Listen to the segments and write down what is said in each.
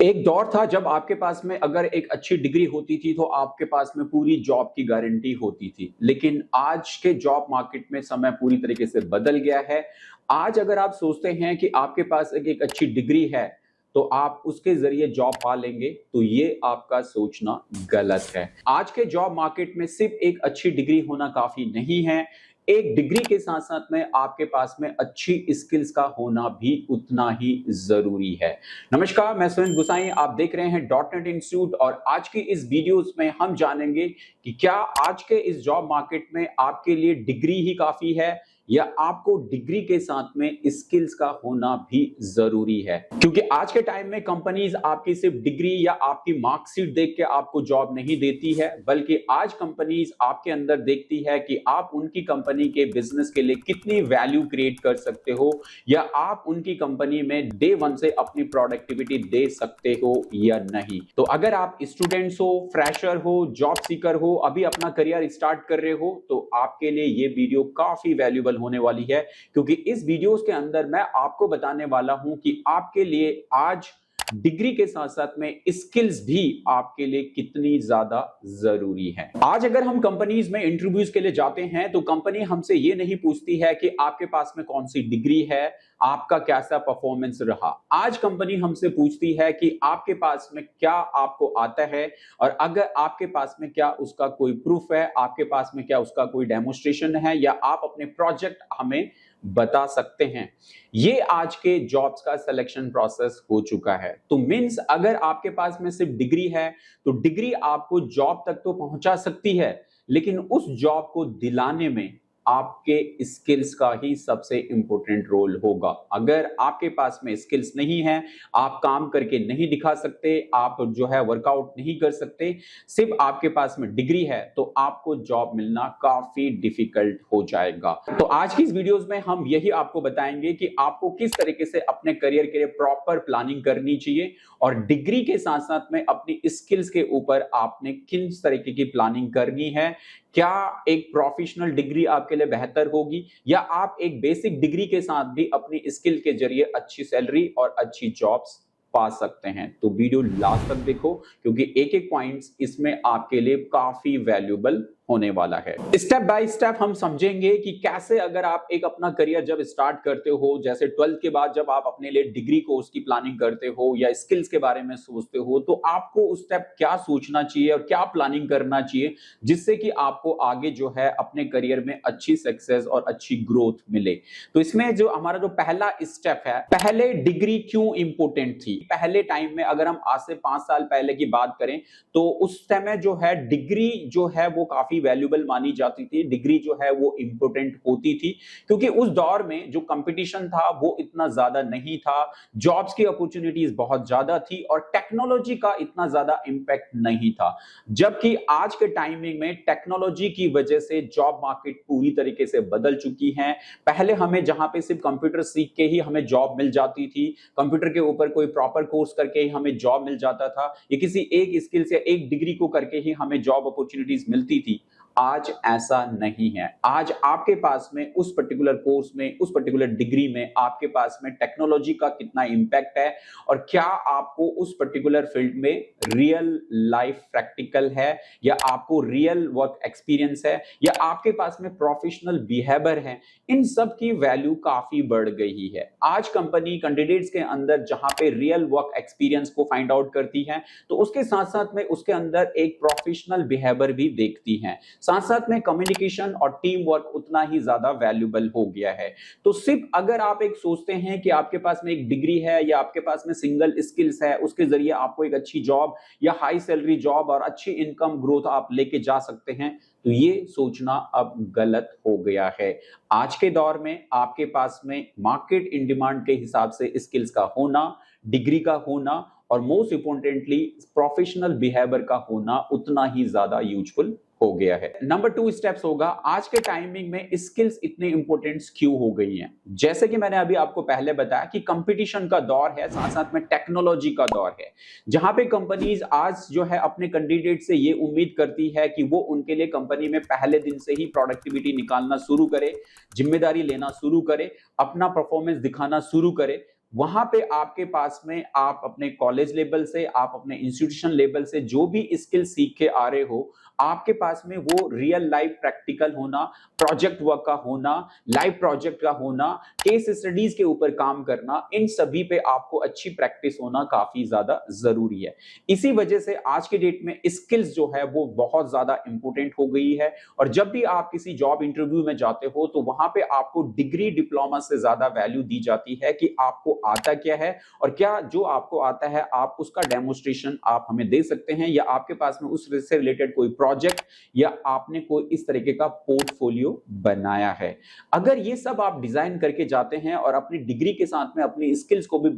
एक दौर था जब आपके पास में अगर एक अच्छी डिग्री होती थी तो आपके पास में पूरी जॉब की गारंटी होती थी। लेकिन आज के जॉब मार्केट में समय पूरी तरीके से बदल गया है। आज अगर आप सोचते हैं कि आपके पास एक अच्छी डिग्री है, तो आप उसके ज़रिए जॉब पा लेंगे, तो ये आपका सोचना गलत है। आज के जॉब मार्केट में सिर्फ़ एक अच्छी डिग्री होना काफ़ी नहीं है। एक डिग्री के साथ-साथ में आपके पास में अच्छी स्किल्स का होना भी उतना ही ज़रूरी है। नमस्कार, मैं सुनील गुसाई, आप देख रहे हैं डॉट नेट इंस्टीट्यूट और आज की इस वीडियोस में हम जानेंगे कि क्या आज के इस जॉब मार्केट में आपके लिए डिग्री ही काफ़ी है या आपको डिग्री के साथ में स्किल्स का होना भी ज़रूरी है। क्योंकि आज के टाइम में कंपनीज आपकी सिर्फ डिग्री या आपकी मार्कशीट देख के आपको जॉब नहीं देती है, बल्कि आज कंपनीज आपके अंदर देखती है कि आप उनकी कंपनी के बिजनेस के लिए कितनी वैल्यू क्रिएट कर सकते हो या आप उनकी कंपनी में डे वन से अपनी प्रोडक्टिविटी दे सकते हो या नहीं। तो अगर आप स्टूडेंट्स हो, फ्रेशर हो, जॉब सीकर हो, अभी अपना करियर स्टार्ट कर रहे हो, तो आपके लिए ये वीडियो काफी वैल्यूएबल होने वाली है। क्योंकि इस वीडियोस के अंदर मैं आपको बताने वाला हूं कि आपके लिए आज डिग्री के साथ साथ में स्किल्स भी आपके लिए कितनी ज्यादा जरूरी है। आज अगर हम कंपनीज में इंटरव्यूज के लिए जाते हैं तो कंपनी हमसे ये नहीं पूछती है कि आपके पास में कौन सी डिग्री है, आपका कैसा परफॉर्मेंस रहा। आज कंपनी हमसे पूछती है कि आपके पास में क्या आपको आता है और अगर आपके पास में क्या उसका कोई प्रूफ है, आपके पास में क्या उसका कोई डेमोन्स्ट्रेशन है या आप अपने प्रोजेक्ट हमें बता सकते हैं। ये आज के जॉब्स का सिलेक्शन प्रोसेस हो चुका है। तो मींस अगर आपके पास में सिर्फ डिग्री है तो डिग्री आपको जॉब तक तो पहुंचा सकती है, लेकिन उस जॉब को दिलाने में आपके स्किल्स का ही सबसे इंपॉर्टेंट रोल होगा। अगर आपके पास में स्किल्स नहीं है, आप काम करके नहीं दिखा सकते, आप जो है वर्कआउट नहीं कर सकते, सिर्फ आपके पास में डिग्री है, तो आपको जॉब मिलना काफी डिफिकल्ट हो जाएगा। तो आज की इस वीडियोस में हम यही आपको बताएंगे कि आपको किस तरीके से अपने करियर के लिए प्रॉपर प्लानिंग करनी चाहिए और डिग्री के साथ साथ में अपनी स्किल्स के ऊपर आपने किस तरीके की प्लानिंग करनी है। क्या एक प्रोफेशनल डिग्री आपके लिए बेहतर होगी या आप एक बेसिक डिग्री के साथ भी अपनी स्किल के जरिए अच्छी सैलरी और अच्छी जॉब्स पा सकते हैं। तो वीडियो लास्ट तक देखो, क्योंकि एक एक पॉइंट्स इसमें आपके लिए काफी वैल्यूएबल होने वाला है। स्टेप बाय स्टेप हम समझेंगे कि कैसे अगर आप एक अपना करियर जब स्टार्ट करते हो, जैसे 12th के बाद जब आप अपने लिए डिग्री कोर्स की प्लानिंग करते हो या स्किल्स के बारे में सोचते हो, तो आपको उस स्टेप क्या सोचना चाहिए और क्या प्लानिंग करना चाहिए जिससे कि आपको आगे जो है अपने करियर में अच्छी सक्सेस और अच्छी ग्रोथ मिले। तो इसमें जो हमारा जो पहला स्टेप है, पहले डिग्री क्यों इंपॉर्टेंट थी। पहले टाइम में अगर हम आज से 5 साल पहले की बात करें तो उस समय जो है डिग्री जो है वो काफी वैल्यूएबल मानी जाती थी, डिग्री जो है वो इंपॉर्टेंट होती थी, क्योंकि उस दौर में जो कंपटीशन था वो इतना ज्यादा नहीं था, जॉब्स की अपॉर्चुनिटीज बहुत ज्यादा थी और टेक्नोलॉजी का इतना ज्यादा इंपैक्ट नहीं था। जबकि आज के टाइमिंग में टेक्नोलॉजी की वजह से जॉब मार्केट पूरी तरीके से बदल चुकी है। पहले हमें जहां पे सिर्फ कंप्यूटर सीख के ही हमें जॉब मिल जाती थी, कंप्यूटर के ऊपर कोई प्रॉपर कोर्स करके ही हमें जॉब मिल जाता था, या किसी एक स्किल्स या एक डिग्री को करके ही हमें जॉब अपॉर्चुनिटीज मिलती थी। आज ऐसा नहीं है। आज आपके पास में उस पर्टिकुलर कोर्स में, उस पर्टिकुलर डिग्री में आपके पास में टेक्नोलॉजी का कितना इंपैक्ट है और क्या आपको उस पर्टिकुलर फील्ड में रियल लाइफ प्रैक्टिकल है या आपको रियल वर्क एक्सपीरियंस है या आपके पास में प्रोफेशनल बिहेवियर है, इन सब की वैल्यू काफी बढ़ गई है। आज कंपनी कैंडिडेट्स के अंदर जहां पे रियल वर्क एक्सपीरियंस को फाइंड आउट करती है, तो उसके साथ साथ में उसके अंदर एक प्रोफेशनल बिहेवियर भी देखती है। साथ साथ में कम्युनिकेशन और टीम वर्क उतना ही ज्यादा वैल्यूएबल हो गया है। तो सिर्फ अगर आप एक सोचते हैं कि आपके पास में एक डिग्री है या आपके पास में सिंगल स्किल्स है, उसके जरिए आपको एक अच्छी जॉब या हाई सैलरी जॉब और अच्छी इनकम ग्रोथ आप लेके जा सकते हैं, तो ये सोचना अब गलत हो गया है। आज के दौर में आपके पास में मार्केट इन डिमांड के हिसाब से स्किल्स का होना, डिग्री का होना और मोस्ट इंपोर्टेंटली प्रोफेशनल बिहेवियर का होना उतना ही ज्यादा यूजफुल हो गया है। नंबर 2 स्टेप्स होगा, आज के टाइमिंग में स्किल्स इतने इंपॉर्टेंट क्यों हो गई हैं। जैसे कि मैंने अभी आपको पहले बताया कि कंपटीशन का दौर है, साथ साथ में टेक्नोलॉजी का दौर है, जहां पे कंपनीज आज जो है अपने कैंडिडेट से ये उम्मीद करती है कि वो उनके लिए कंपनी में पहले दिन से ही प्रोडक्टिविटी निकालना शुरू करे, जिम्मेदारी लेना शुरू करे, अपना परफॉर्मेंस दिखाना शुरू करे। वहां पे आपके पास में आप अपने कॉलेज लेवल से, आप अपने इंस्टीट्यूशन लेवल से जो भी स्किल सीख के आ रहे हो, आपके पास में वो रियल लाइफ प्रैक्टिकल होना, प्रोजेक्ट वर्क का होना, लाइव प्रोजेक्ट का होना, केस स्टडीज के ऊपर काम करना, इन सभी पे आपको अच्छी प्रैक्टिस होना काफी ज्यादा जरूरी है। इसी वजह से आज के डेट में स्किल्स जो है वो बहुत ज्यादा इंपॉर्टेंट हो गई है। और जब भी आप किसी जॉब इंटरव्यू में जाते हो तो वहां पे आपको डिग्री डिप्लोमा से ज्यादा वैल्यू दी जाती है कि आपको आता क्या है, और क्या जो आपको आता है आप उसका डेमोस्ट्रेशन आप हमें दे सकते हैं, या आपके पास में उससे रिलेटेड कोई प्रोजेक्ट या आपने कोई इस तरीके का पोर्टफोलियो बनाया है। अगर ये सब आप डिजाइन करके जाते हैं और अपनी डिग्री के साथ में अपनी स्किल्स को भी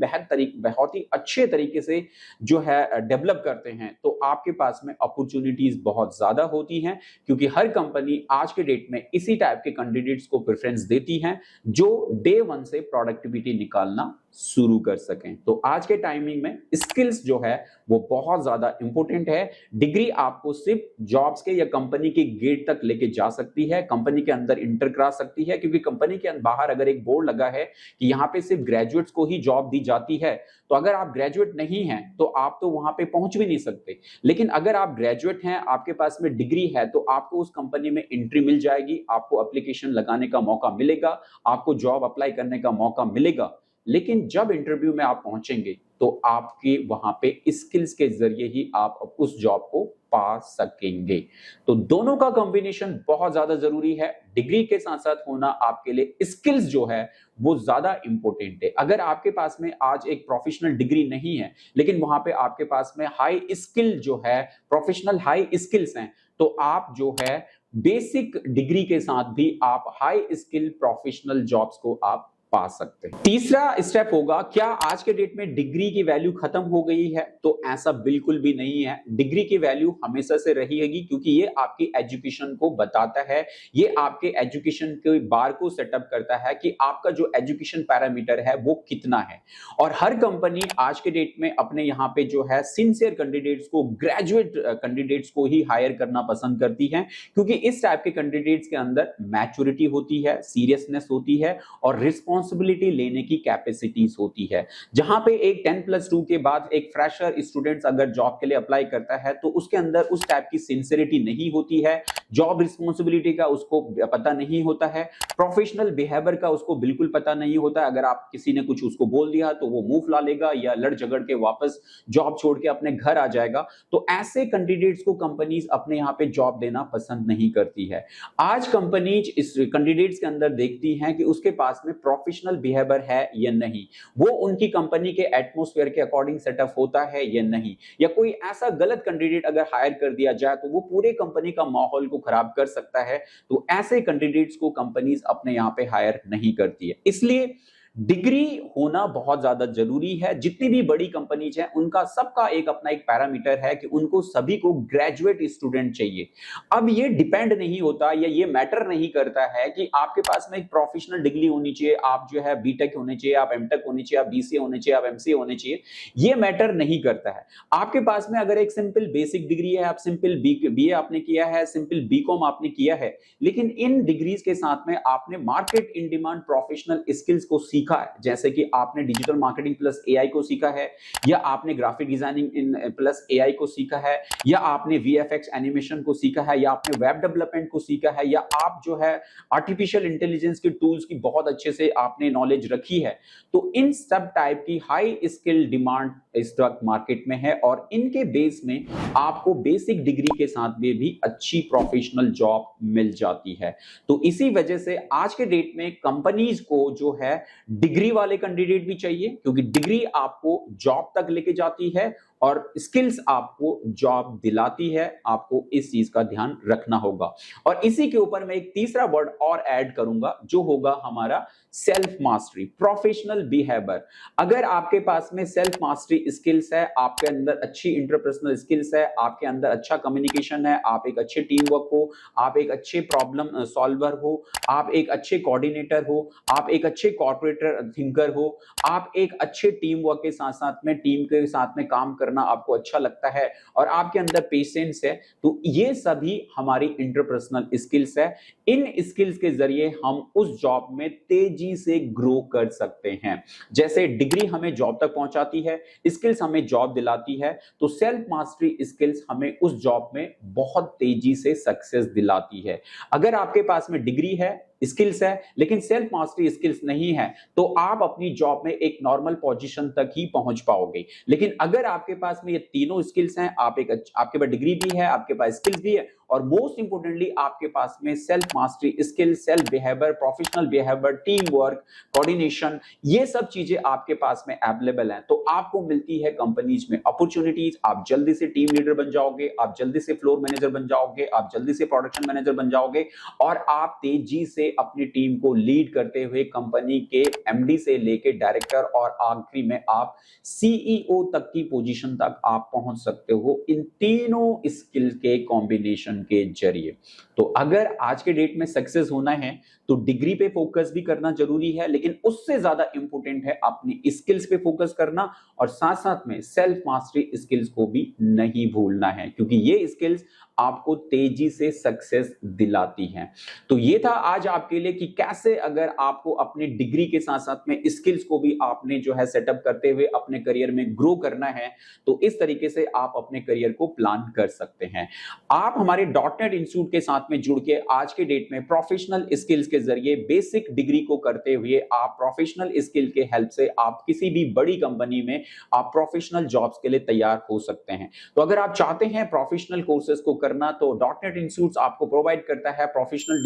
बहुत ही अच्छे तरीके से जो है डेवलप करते हैं, तो आपके पास में अपॉर्चुनिटीज बहुत ज्यादा होती हैं, क्योंकि हर कंपनी आज के डेट में इसी टाइप के कैंडिडेट्स को प्रेफरेंस देती है जो डे वन से प्रोडक्टिविटी निकालना शुरू कर सकें। तो आज के टाइमिंग में स्किल्स जो है वो बहुत ज्यादा इंपॉर्टेंट है। डिग्री आपको सिर्फ जॉब्स के या कंपनी के गेट तक लेके जा सकती है, कंपनी के अंदर इंटर करा सकती है, क्योंकि कंपनी के बाहर अगर एक बोर्ड लगा है कि यहाँ पे सिर्फ ग्रेजुएट्स को ही जॉब दी जाती है, तो अगर आप ग्रेजुएट नहीं हैं तो आप तो वहां पे पहुंच भी नहीं सकते। लेकिन अगर आप ग्रेजुएट हैं, आपके पास में डिग्री है, तो आपको उस कंपनी में एंट्री मिल जाएगी, आपको एप्लीकेशन लगाने का मौका मिलेगा, आपको जॉब अप्लाई करने का मौका मिलेगा। लेकिन जब इंटरव्यू में आप पहुंचेंगे तो आपके वहां पे स्किल्स के जरिए ही आप उस जॉब को पा सकेंगे। तो दोनों का कॉम्बिनेशन बहुत ज्यादा जरूरी है। डिग्री के साथ साथ होना आपके लिए स्किल्स जो है वो ज्यादा इंपॉर्टेंट है। अगर आपके पास में आज एक प्रोफेशनल डिग्री नहीं है, लेकिन वहां पे आपके पास में हाई स्किल जो है, प्रोफेशनल हाई स्किल्स हैं, तो आप जो है बेसिक डिग्री के साथ भी आप हाई स्किल प्रोफेशनल जॉब्स को आप पा सकते हैं। तीसरा स्टेप होगा, क्या आज के डेट में डिग्री की वैल्यू खत्म हो गई है? तो ऐसा बिल्कुल भी नहीं है। डिग्री की वैल्यू हमेशा से रहेगी, क्योंकि ये आपकी एजुकेशन को बताता है, ये आपके एजुकेशन के बार को सेटअप करता है कि आपका जो एजुकेशन पैरामीटर है वो कितना है। और हर कंपनी आज के डेट में अपने यहाँ पे जो है सिंसियर कैंडिडेट्स को, ग्रेजुएट कैंडिडेट्स को ही हायर करना पसंद करती है, क्योंकि इस टाइप के कैंडिडेट्स के अंदर मैच्योरिटी होती है, सीरियसनेस होती है और रिस्पॉन्सिबिलिटी लेने की कैपेसिटीज होती है। जहां पे एक 10+2 के बाद एक फ्रेशर स्टूडेंट्स अगर जॉब के लिए अप्लाई करता है तो उसके अंदर उस टाइप की सिंसियरिटी नहीं होती है, जॉब रिस्पॉन्सिबिलिटी का उसको पता नहीं होता है, प्रोफेशनल बिहेवियर का उसको बिल्कुल पता नहीं होता। अगर आप किसी ने कुछ उसको बोल दिया तो वो मुंह फुला लेगा या लड़ झगड़ के वापस जॉब छोड़ के अपने घर आ जाएगा। तो ऐसे कैंडिडेट्स को कंपनीज अपने यहाँ पे जॉब देना पसंद नहीं करती है। आज कंपनीज इस कैंडिडेट्स के अंदर देखती हैं कि उसके पास में प्रोफेशनल बिहेवियर है या नहीं, वो उनकी कंपनी के एटमॉस्फेयर के अकॉर्डिंग सेटअप होता है या नहीं, या कोई ऐसा गलत कैंडिडेट अगर हायर कर दिया जाए तो वो पूरे कंपनी का माहौल को खराब कर सकता है। तो ऐसे कैंडिडेट्स को कंपनीज अपने यहां पे हायर नहीं करती है। इसलिए डिग्री होना बहुत ज्यादा जरूरी है। जितनी भी बड़ी कंपनीज हैं उनका सबका एक अपना एक पैरामीटर है कि उनको सभी को ग्रेजुएट स्टूडेंट चाहिए। अब ये डिपेंड नहीं होता या ये मैटर नहीं करता है कि आपके पास में एक प्रोफेशनल डिग्री होनी चाहिए, आप जो है बीटेक होने चाहिए, आप एमटेक होने चाहिए, आप बीसीए होने चाहिए, आप एमसीए होने चाहिए, ये मैटर नहीं करता है। आपके पास में अगर एक सिंपल बेसिक डिग्री है, आप सिंपल बीए आपने किया है, सिंपल बीकॉम आपने किया है, लेकिन इन डिग्रीज के साथ में आपने market in demand professional skills को सीखा है, जैसे कि आपने डिजिटल मार्केटिंग प्लस एआई को सीखा है, या आपने graphic designing in plus AI को सीखा है, या आपने वीएफएक्स एनिमेशन को सीखा है, या आपने वेब डेवलपमेंट को सीखा है, या आप जो है आर्टिफिशियल इंटेलिजेंस के टूल्स की बहुत अच्छे से आपने नॉलेज रखी है, तो इन सब टाइप की high skill demand stock market में है और इनके बेस में आपको बेसिक डिग्री के साथ में भी अच्छी प्रोफेशनल जॉब मिल जाती है। तो इसी वजह से आज के डेट में कंपनीज को जो है डिग्री वाले कैंडिडेट भी चाहिए, क्योंकि डिग्री आपको जॉब तक लेके जाती है और स्किल्स आपको जॉब दिलाती है। आपको इस चीज का ध्यान रखना होगा। और इसी के ऊपर मैं एक तीसरा वर्ड और ऐड करूंगा जो होगा हमारा सेल्फ मास्टरी, प्रोफेशनल बिहेवियर। अगर आपके पास में सेल्फ मास्टरी स्किल्स है, आपके अंदर अच्छी इंटरपर्सनल स्किल्स है, आपके अंदर अच्छा कम्युनिकेशन है, आप एक अच्छे टीम वर्क हो, आप एक अच्छे प्रॉब्लम सॉल्वर हो, आप एक अच्छे कोऑर्डिनेटर हो, आप एक अच्छे कॉर्पोरेटर थिंकर हो, आप एक अच्छे टीम वर्क के साथ साथ में टीम के साथ में काम करने करना आपको अच्छा लगता है और आपके अंदर पेशेंस है, तो ये सभी हमारी इंटरपर्सनल स्किल्स है। इन स्किल्स के जरिए हम उस जॉब में तेजी से ग्रो कर सकते हैं। जैसे डिग्री हमें जॉब तक पहुंचाती है, स्किल्स हमें जॉब दिलाती है, तो सेल्फ मास्टरी स्किल्स हमें उस जॉब में बहुत तेजी से सक्सेस दिलाती है। अगर आपके पास में डिग्री है, स्किल्स है, लेकिन सेल्फ मास्टरी स्किल्स नहीं है, तो आप अपनी जॉब में एक नॉर्मल पोजीशन तक ही पहुंच पाओगे। लेकिन अगर आपके पास में ये तीनों स्किल्स हैं, आपके पास डिग्री भी है, आपके पास स्किल्स भी है, और मोस्ट इंपोर्टेंटली आपके पास में self mastery skill, self behaviour, professional behaviour, team work, coordination, ये सब चीजें आपके पास में अवेलेबल हैं, तो आपको मिलती है कंपनीज में अपॉर्चुनिटीज। आप जल्दी से टीम लीडर बन जाओगे, आप जल्दी से फ्लोर मैनेजर बन जाओगे, आप जल्दी से प्रोडक्शन मैनेजर बन जाओगे, और आप तेजी से अपनी टीम को लीड करते हुए कंपनी के एमडी से लेके डायरेक्टर और आखिरी में आप सीईओ तक की पोजीशन तक आप पहुंच सकते हो इन तीनों स्किल के कॉम्बिनेशन के जरिए। तो अगर आज के डेट में सक्सेस होना है तो डिग्री पे फोकस भी करना जरूरी है, लेकिन उससे ज्यादा इंपॉर्टेंट है अपनी स्किल्स पे फोकस करना, और साथ साथ में सेल्फ मास्टरी स्किल्स को भी नहीं भूलना है, क्योंकि ये स्किल्स आपको तेजी से सक्सेस दिलाती हैं। तो ये था आज आपके लिए कि कैसे अगर आपको अपनी डिग्री के साथ साथ में स्किल्स को भी आपने जो है सेटअप करते हुए अपने करियर में ग्रो करना है, तो इस तरीके से आप अपने करियर को प्लान कर सकते हैं। आप हमारे डॉटनेट इंस्टीट्यूट के साथ में जुड़ के आज के डेट में प्रोफेशनल स्किल्स के जरिए बेसिक डिग्री को करते हुए आप प्रोफेशनल स्किल के हेल्प से आप किसी भी बड़ी कंपनी में आप प्रोफेशनल जॉब्स के लिए तैयार हो सकते हैं। तो अगर आप चाहते हैं प्रोफेशनल कोर्सेज को करना, तो डॉटनेट इंस्टीट्यूट आपको प्रोवाइड करता है professional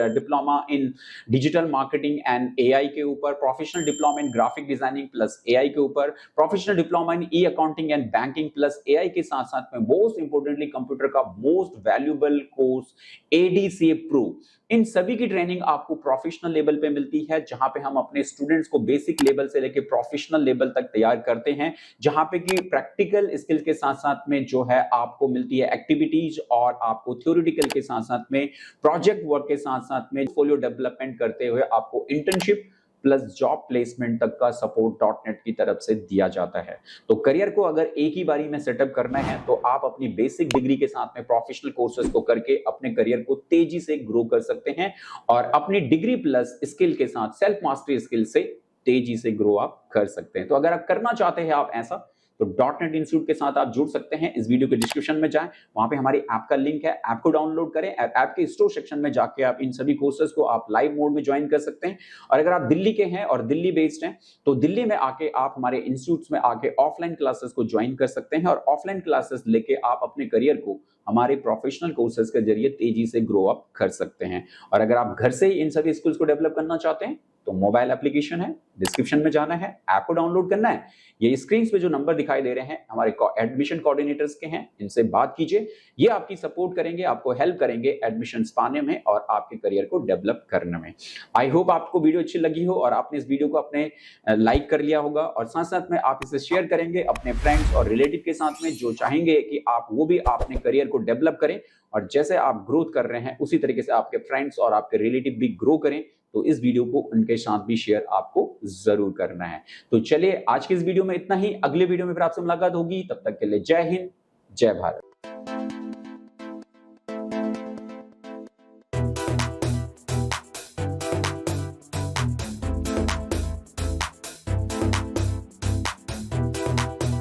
diploma in digital marketing and AI के ऊपर, professional diploma in graphic designing plus AI के ऊपर, professional diploma in E accounting and banking plus AI के साथ साथ में मोस्ट इंपोर्टेंटली कंप्यूटर का most valuable course ADCA pro. इन सभी की ट्रेनिंग आपको प्रोफेशनल लेवल पे मिलती है, जहां पे हम अपने स्टूडेंट्स को बेसिक लेवल से लेकर प्रोफेशनल लेवल तक तैयार करते हैं, जहां पे कि प्रैक्टिकल स्किल्स के साथ साथ में जो है आपको मिलती है एक्टिविटीज, और आपको थ्योरेटिकल के साथ साथ में प्रोजेक्ट वर्क के साथ साथ में पोर्टफोलियो डेवलपमेंट करते हुए आपको इंटर्नशिप प्लस जॉब प्लेसमेंट तक का सपोर्ट डॉटनेट की तरफ से दिया जाता है। तो करियर को अगर एक ही बारी में सेटअप करना है, तो आप अपनी बेसिक डिग्री के साथ में प्रोफेशनल कोर्सेज को करके अपने करियर को तेजी से ग्रो कर सकते हैं, और अपनी डिग्री प्लस स्किल के साथ सेल्फ मास्टरी स्किल से तेजी से ग्रो आप कर सकते हैं। तो अगर आप करना चाहते हैं आप ऐसा, तो डॉटनेट इंस्टीट्यूट के साथ आप जुड़ सकते हैं। इस वीडियो के डिस्क्रिप्शन में जाएं, वहां पे हमारी ऐप का लिंक है, ऐप को डाउनलोड करें, ऐप के स्टोर सेक्शन में जाके आप इन सभी कोर्सेज को आप लाइव मोड में ज्वाइन कर सकते हैं। और अगर आप दिल्ली के हैं और दिल्ली बेस्ड हैं, तो दिल्ली में आके आप हमारे इंस्टीट्यूट्स में आके ऑफलाइन क्लासेस को ज्वाइन कर सकते हैं, और ऑफलाइन क्लासेस लेके आप अपने करियर को हमारे प्रोफेशनल कोर्सेज के जरिए तेजी से ग्रो अप कर सकते हैं। और अगर आप घर से ही इन सभी स्किल्स को डेवलप करना चाहते हैं, तो मोबाइल एप्लीकेशन है, डिस्क्रिप्शन में जाना है, ऐप को डाउनलोड करना है, ये स्क्रीन पे जो नंबर दिखाई दे रहे हैं हमारे एडमिशन कोऑर्डिनेटर्स के हैं, इनसे बात कीजिए। ये आपकी सपोर्ट करेंगे, आपको हेल्प करेंगे एडमिशन पाने में और आपके करियर को डेवलप करने में। आई होप आपको वीडियो अच्छी लगी हो और आपने इस वीडियो को अपने लाइक कर लिया होगा, और साथ साथ में आप इसे शेयर करेंगे अपने फ्रेंड्स और रिलेटिव के साथ में, जो चाहेंगे कि आप वो भी अपने करियर को डेवलप करें, और जैसे आप ग्रोथ कर रहे हैं उसी तरीके से आपके फ्रेंड्स और आपके रिलेटिव भी ग्रो करें। तो इस वीडियो को उनके साथ भी शेयर आपको जरूर करना है। तो चलिए आज के इस वीडियो में इतना ही, अगले वीडियो में फिर आपसे मुलाकात होगी, तब तक के लिए जय हिंद, जय भारत।